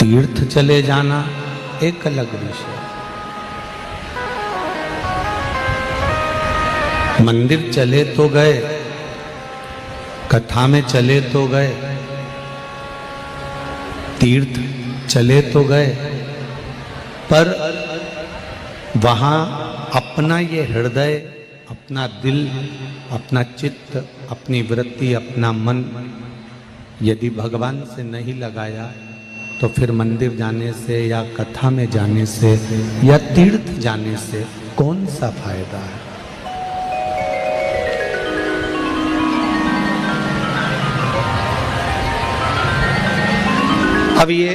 तीर्थ चले जाना एक अलग विषय। मंदिर चले तो गए, कथा में चले तो गए, तीर्थ चले तो गए, पर वहां अपना ये हृदय, अपना दिल, अपना चित्त, अपनी वृत्ति, अपना मन यदि भगवान से नहीं लगाया तो फिर मंदिर जाने से या कथा में जाने से या तीर्थ जाने से कौन सा फायदा है। अब ये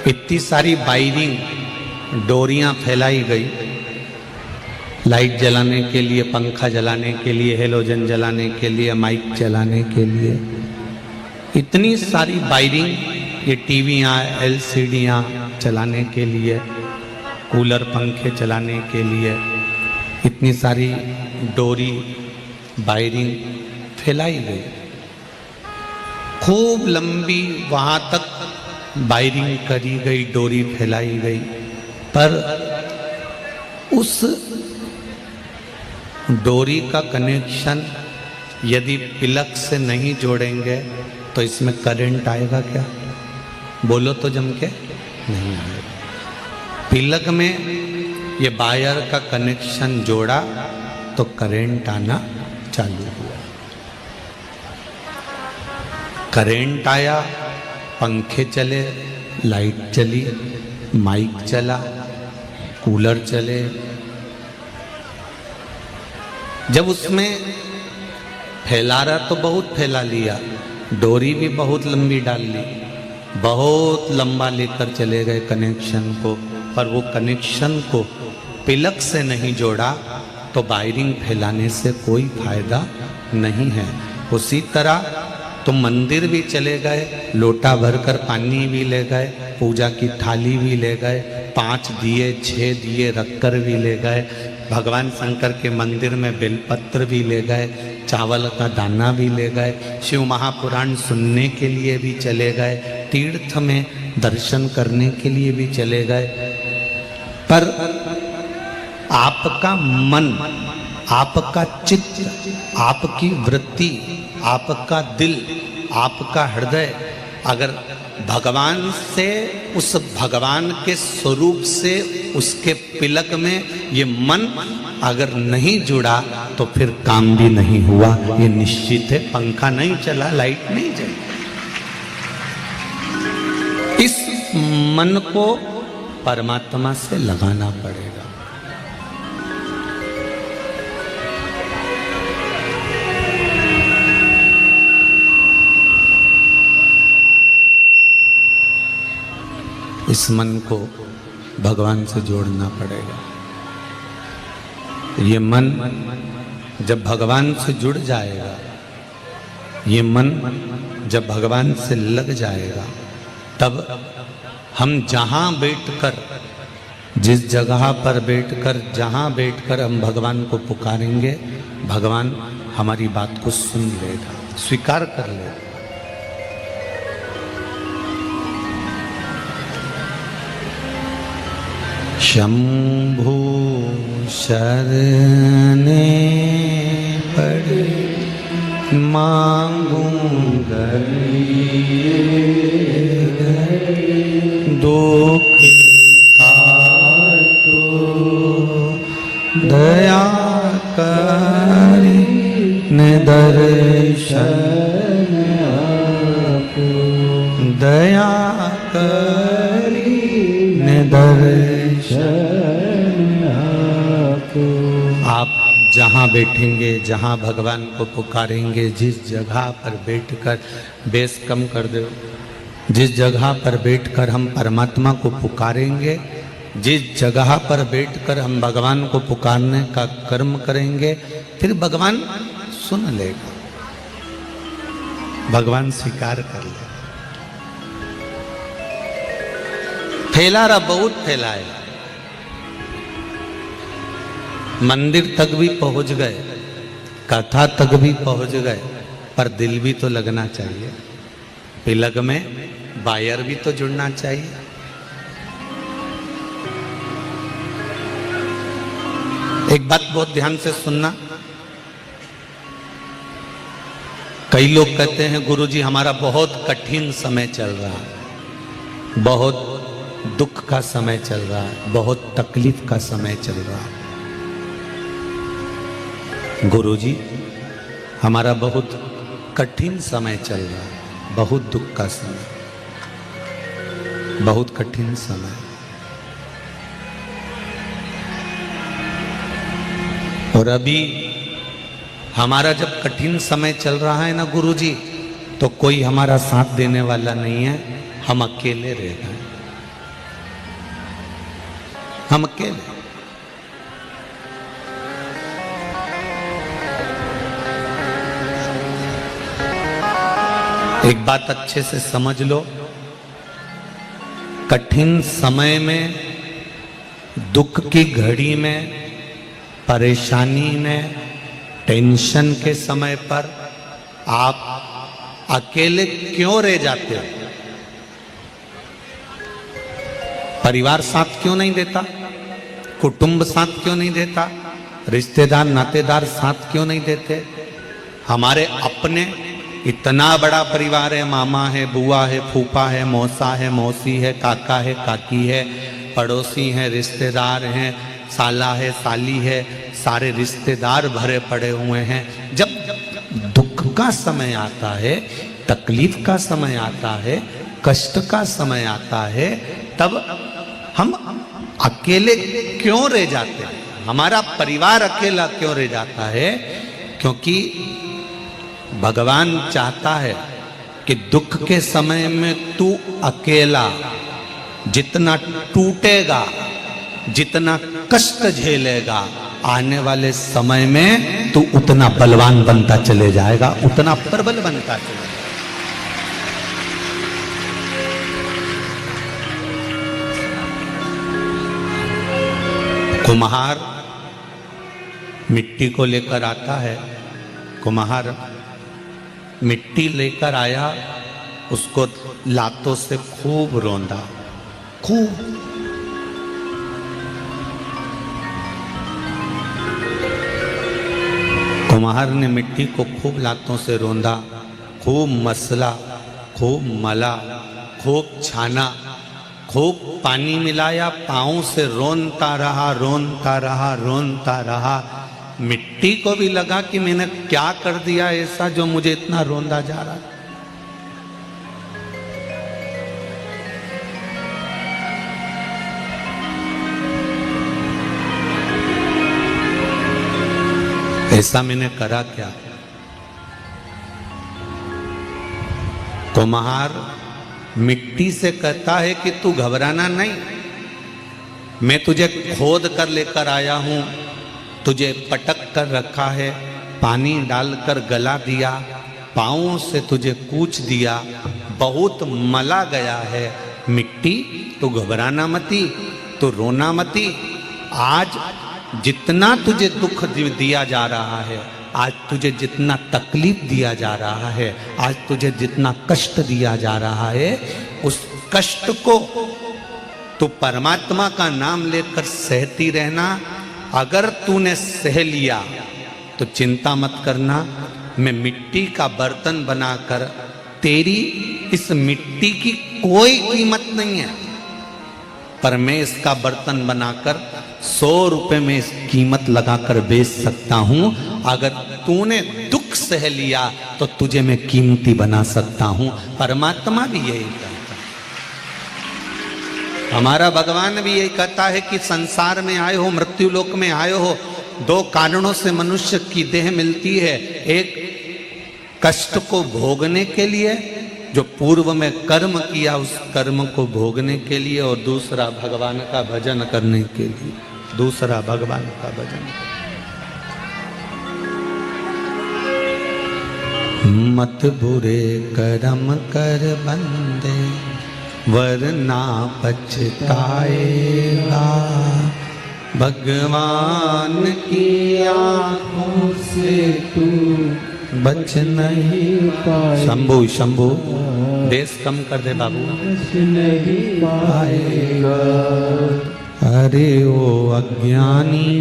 इतनी सारी वायरिंग डोरियां फैलाई गई, लाइट जलाने के लिए, पंखा जलाने के लिए, हेलोजन जलाने के लिए, माइक जलाने के लिए, इतनी सारी वायरिंग, ये टीवियाँ, एलसीडियाँ चलाने के लिए, कूलर पंखे चलाने के लिए इतनी सारी डोरी वायरिंग फैलाई गई। खूब लंबी वहाँ तक वायरिंग करी गई, डोरी फैलाई गई, पर उस डोरी का कनेक्शन यदि प्लग से नहीं जोड़ेंगे तो इसमें करंट आएगा क्या? बोलो तो जम के नहीं आएगा। प्लग में ये वायर का कनेक्शन जोड़ा तो करंट आना चालू हुआ। करंट आया, पंखे चले, लाइट चली, माइक चला, कूलर चले। जब उसमें फैला रहा तो बहुत फैला लिया, डोरी भी बहुत लंबी डाल ली, बहुत लंबा लेकर चले गए कनेक्शन को, पर वो कनेक्शन को प्लग से नहीं जोड़ा तो वायरिंग फैलाने से कोई फायदा नहीं है। उसी तरह तुम मंदिर भी चले गए, लोटा भरकर पानी भी ले गए, पूजा की थाली भी ले गए, 5 दिए 6 दिए रखकर भी ले गए, भगवान शंकर के मंदिर में बेलपत्र भी ले गए, चावल का दाना भी ले गए, शिव महापुराण सुनने के लिए भी चले गए, तीर्थ में दर्शन करने के लिए भी चले गए, पर आपका मन, आपका चित्त, आपकी वृत्ति, आपका दिल, आपका हृदय अगर भगवान से, उस भगवान के स्वरूप से, उसके पिलक में ये मन अगर नहीं जुड़ा तो फिर काम भी नहीं हुआ, ये निश्चित है। पंखा नहीं चला, लाइट नहीं जली। इस मन को परमात्मा से लगाना पड़ेगा। इस मन को भगवान से जोड़ना पड़ेगा। ये मन जब भगवान से जुड़ जाएगा, ये मन जब भगवान से लग जाएगा, तब हम जहाँ बैठकर, जिस जगह पर बैठकर, जहाँ बैठकर हम भगवान को पुकारेंगे, भगवान हमारी बात को सुन लेगा, स्वीकार कर लेगा। शंभु शरणे पड़े मांगूंगा दुख काटो दया करी निदर्शन आपको, दया करी निदर्शन। आप जहाँ बैठेंगे, जहाँ भगवान को पुकारेंगे, जिस जगह पर बैठकर, बेस कम कर दो, जिस जगह पर बैठकर हम परमात्मा को पुकारेंगे, जिस जगह पर बैठकर हम भगवान को पुकारने का कर्म करेंगे, फिर भगवान सुन लेगा, भगवान स्वीकार कर लेगा। फैला रहा, बहुत फैलाएगा, मंदिर तक भी पहुंच गए, कथा तक भी पहुंच गए, पर दिल भी तो लगना चाहिए। पिलक में बायर भी तो जुड़ना चाहिए। एक बात बहुत ध्यान से सुनना। कई लोग कहते हैं गुरुजी हमारा बहुत कठिन समय चल रहा है, बहुत दुख का समय चल रहा है, बहुत तकलीफ का समय चल रहा है। गुरुजी हमारा बहुत कठिन समय चल रहा है, बहुत दुख का समय, बहुत कठिन समय। और अभी हमारा जब कठिन समय चल रहा है ना गुरुजी, तो कोई हमारा साथ देने वाला नहीं है, हम अकेले रह गए, हम अकेले। एक बात अच्छे से समझ लो, कठिन समय में, दुख की घड़ी में, परेशानी में, टेंशन के समय पर आप अकेले क्यों रह जाते हो? परिवार साथ क्यों नहीं देता? कुटुंब साथ क्यों नहीं देता? रिश्तेदार नातेदार साथ क्यों नहीं देते? हमारे अपने इतना बड़ा परिवार है, मामा है, बुआ है, फूफा है, मौसा है, मौसी है, काका है, काकी है, पड़ोसी हैं, रिश्तेदार हैं, साला है, साली है, सारे रिश्तेदार भरे पड़े हुए हैं। जब दुख का समय आता है, तकलीफ का समय आता है, कष्ट का समय आता है, तब हम अकेले क्यों रह जाते हैं? हमारा परिवार अकेला क्यों रह जाता है? क्योंकि भगवान चाहता है कि दुख के समय में तू अकेला जितना टूटेगा, जितना कष्ट झेलेगा, आने वाले समय में तू उतना बलवान बनता चले जाएगा, उतना प्रबल बनता चले जाएगा। कुम्हार मिट्टी को लेकर आता है, कुम्हार मिट्टी लेकर आया, उसको लातों से खूब रौंदा, खूब। कुम्हार ने मिट्टी को खूब लातों से रौंदा, खूब मसला, खूब मला, खूब छाना, खूब पानी मिलाया, पाँव से रोनता रहा, रोनता रहा, रोनता रहा। मिट्टी को भी लगा कि मैंने क्या कर दिया ऐसा जो मुझे इतना रोंदा जा रहा। ऐसा मैंने करा क्या? कुम्हार मिट्टी से कहता है कि तू घबराना नहीं, मैं तुझे खोद कर लेकर आया हूं, तुझे पटक कर रखा है, पानी डालकर गला दिया, पाँवों से तुझे कूच दिया, बहुत मला गया है मिट्टी, तू घबराना मती, तू रोना मती। आज जितना तुझे दुख दिया जा रहा है, आज तुझे जितना तकलीफ दिया जा रहा है, आज तुझे जितना कष्ट दिया जा रहा है, उस कष्ट को तू परमात्मा का नाम लेकर सहती रहना। अगर तूने सह लिया तो चिंता मत करना, मैं मिट्टी का बर्तन बनाकर, तेरी इस मिट्टी की कोई कीमत नहीं है, पर मैं इसका बर्तन बनाकर 100 रुपए में इस कीमत लगाकर बेच सकता हूं। अगर तूने दुख सह लिया तो तुझे मैं कीमती बना सकता हूं। परमात्मा भी यही कहता है, हमारा भगवान भी यही कहता है कि संसार में आए हो, मृत्यु लोक में आए हो, 2 कारणों से मनुष्य की देह मिलती है। एक कष्ट को भोगने के लिए, जो पूर्व में कर्म किया उस कर्म को भोगने के लिए, और दूसरा भगवान का भजन करने के लिए, दूसरा भगवान का भजन। मत बुरे कर्म कर बंदे, वरना पछताएगा, भगवान की आंखों से तू बच नहीं पाए। शंभु शंभु बेस कम कर दे बाबू। बच नहीं पाएगा। अरे ओ अज्ञानी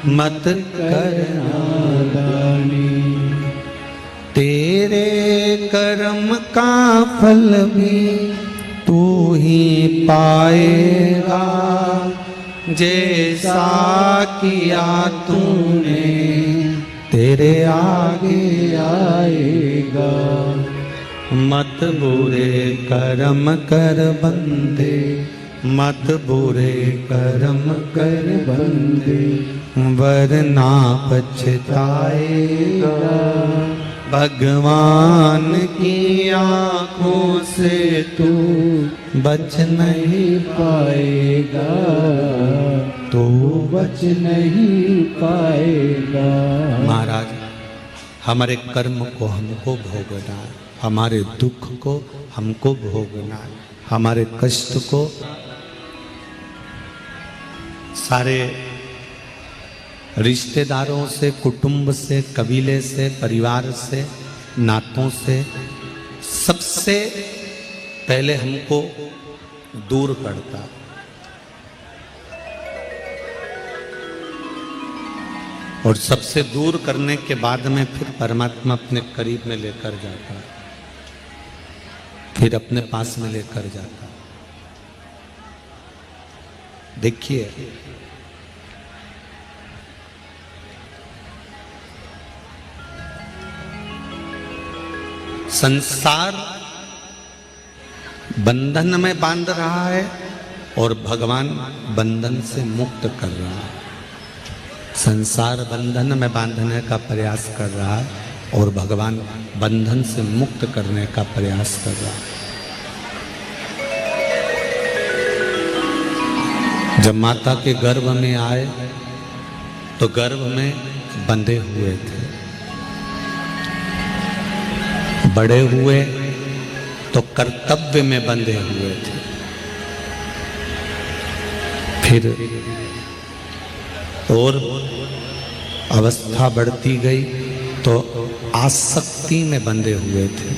मत करना नादानी, तेरे कर्म का फल भी तू ही पाएगा। जैसा किया तूने तेरे आगे आएगा। मत बुरे कर्म कर बंदे, मत बुरे कर्म कर बंदे, वरना पछताएगा। भगवान की आँखों से तू बच नहीं पाएगा। तो बच नहीं पाएगा। महाराज, हमारे कर्म को हमको भोगना है, हमारे दुख को हमको भोगना है, हमारे कष्ट को। सारे रिश्तेदारों से, कुटुंब से, कबीले से, परिवार से, नातों से, सबसे पहले हमको दूर करता, और सबसे दूर करने के बाद में फिर परमात्मा अपने करीब में लेकर जाता, फिर अपने पास में लेकर जाता। देखिए, संसार बंधन में बांध रहा है और भगवान बंधन से मुक्त कर रहा है। संसार बंधन में बांधने का प्रयास कर रहा है और भगवान बंधन से मुक्त करने का प्रयास कर रहा है। जब माता के गर्भ में आए तो गर्भ में बंधे हुए थे, बड़े हुए तो कर्तव्य में बंधे हुए थे, फिर और अवस्था बढ़ती गई तो आसक्ति में बंधे हुए थे,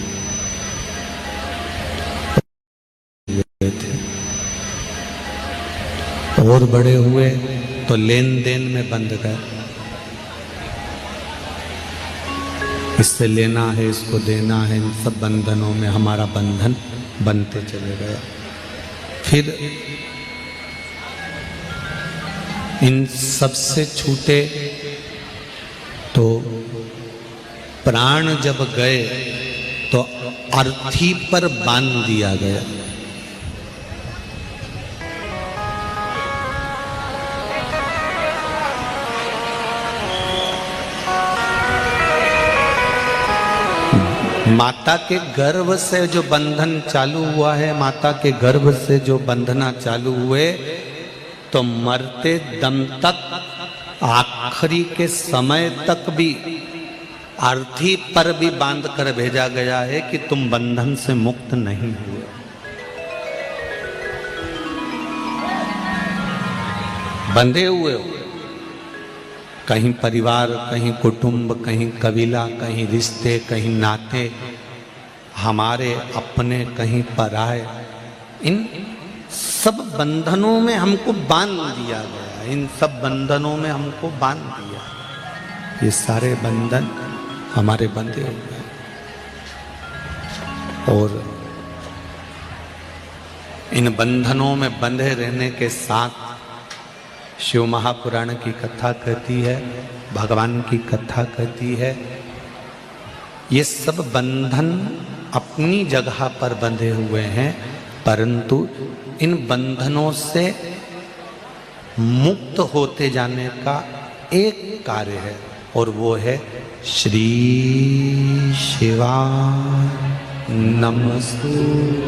और बड़े हुए तो लेन देन में बंध गए। इससे लेना है, इसको देना है, इन सब बंधनों में हमारा बंधन बनते चले गए। फिर इन सब से छूटे तो प्राण जब गए तो अर्थी पर बांध दिया गया। माता के गर्भ से जो बंधन चालू हुआ है, माता के गर्भ से जो बंधना चालू हुए, तो मरते दम तक, आखिरी के समय तक भी अर्थी पर भी बांध कर भेजा गया है कि तुम बंधन से मुक्त नहीं हुए। बंधे हुए हो, कहीं परिवार, कहीं कुटुंब, कहीं कबीला, कहीं रिश्ते, कहीं नाते, हमारे अपने, कहीं पराए। इन सब बंधनों में हमको बांध दिया गया, इन सब बंधनों में हमको बांध दिया। ये सारे बंधन हमारे बंधे हुए हैं। और इन बंधनों में बंधे रहने के साथ शिव महापुराण की कथा कहती है, भगवान की कथा कहती है, ये सब बंधन अपनी जगह पर बंधे हुए हैं, परंतु इन बंधनों से मुक्त होते जाने का एक कार्य है, और वो है श्री शिवाय नमस्तुभ्यं।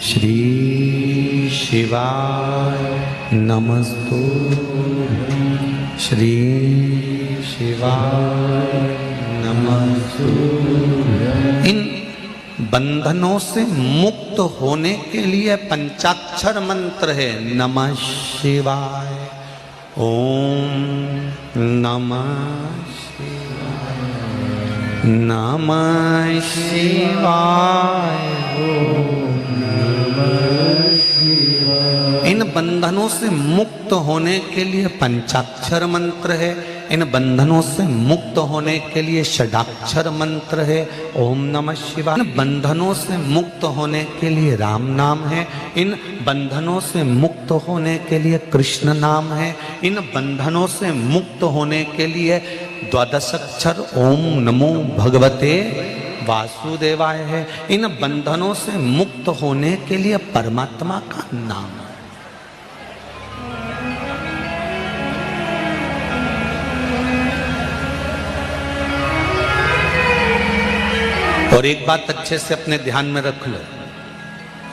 श्री शिवाय नमस्तुभ्यं। श्री शिवाय नमस्तुभ्यं। इन बंधनों से मुक्त होने के लिए पंचाक्षर मंत्र है नमः शिवाय। ओम नमः शिवाय। नमः शिवाय। इन बंधनों से मुक्त होने के लिए पंचाक्षर मंत्र है, इन बंधनों से मुक्त होने के लिए षडाक्षर मंत्र है, ओम नमः शिवाय। इन बंधनों से मुक्त होने के लिए राम नाम है, इन बंधनों से मुक्त होने के लिए कृष्ण नाम है, इन बंधनों से मुक्त होने के लिए द्वादशाक्षर ओम नमो भगवते वासुदेवाय है, इन बंधनों से मुक्त होने के लिए परमात्मा का नाम है। और एक बात अच्छे से अपने ध्यान में रख लो,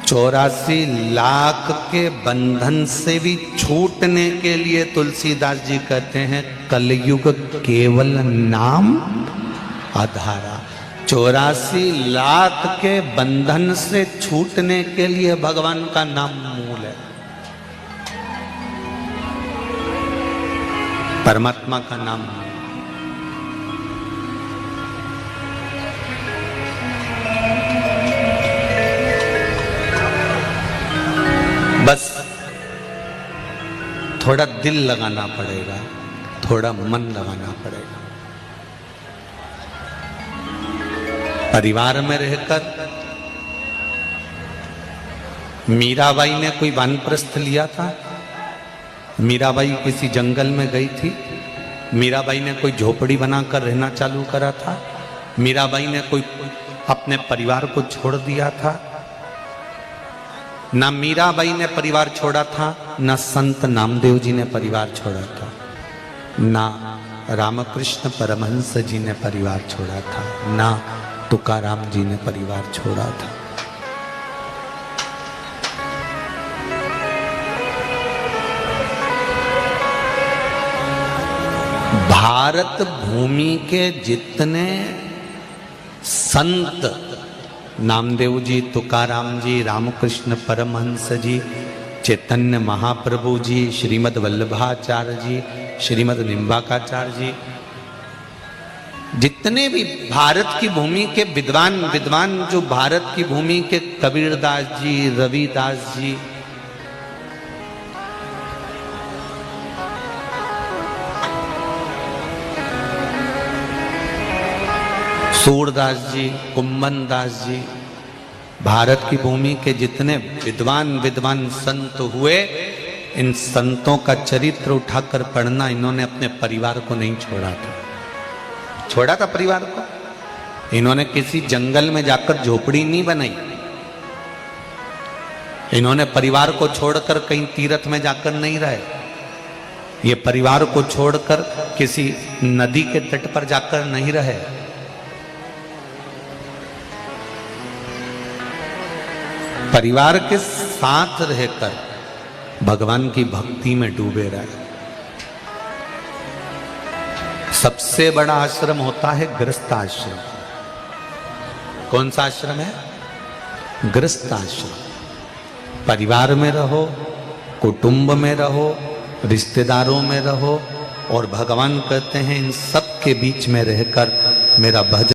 84 लाख के बंधन से भी छूटने के लिए तुलसीदास जी कहते हैं कलयुग केवल नाम आधारा। 84 लाख के बंधन से छूटने के लिए भगवान का नाम मूल है, परमात्मा का नाम। बस थोड़ा दिल लगाना पड़ेगा, थोड़ा मन लगाना पड़ेगा। परिवार में रहकर मीराबाई ने कोई वानप्रस्थ लिया था। मीराबाई किसी जंगल में गई थी, मीराबाई ने कोई झोपड़ी बनाकर रहना चालू करा था, मीराबाई ने कोई अपने परिवार को छोड़ दिया था। ना मीराबाई ने परिवार छोड़ा था, ना संत नामदेव जी ने परिवार छोड़ा था, ना रामकृष्ण परमहंस जी ने परिवार छोड़ा था, ना तुकाराम जी ने परिवार छोड़ा था। भारत भूमि के जितने संत, नामदेव जी, तुकाराम जी, रामकृष्ण परमहंस जी, चैतन्य महाप्रभु जी, श्रीमद् वल्लभाचार्य जी, श्रीमद् निम्बाकाचार्य जी, जितने भी भारत की भूमि के विद्वान जो भारत की भूमि के कबीरदास जी, रविदास जी, सूरदास जी, कुंभन दास जी, भारत की भूमि के जितने विद्वान संत हुए, इन संतों का चरित्र उठाकर पढ़ना। इन्होंने अपने परिवार को नहीं छोड़ा था, छोड़ा था परिवार को। इन्होंने किसी जंगल में जाकर झोपड़ी नहीं बनाई, इन्होंने परिवार को छोड़कर कहीं तीर्थ में जाकर नहीं रहे, ये परिवार को छोड़कर किसी नदी के तट पर जाकर नहीं रहे। परिवार के साथ रहकर भगवान की भक्ति में डूबे रहे। सबसे बड़ा आश्रम होता है गृहस्थ आश्रम। कौन सा आश्रम है? गृहस्थ आश्रम। परिवार में रहो, कुटुंब में रहो, रिश्तेदारों में रहो, और भगवान कहते हैं इन सब के बीच में रहकर मेरा भजन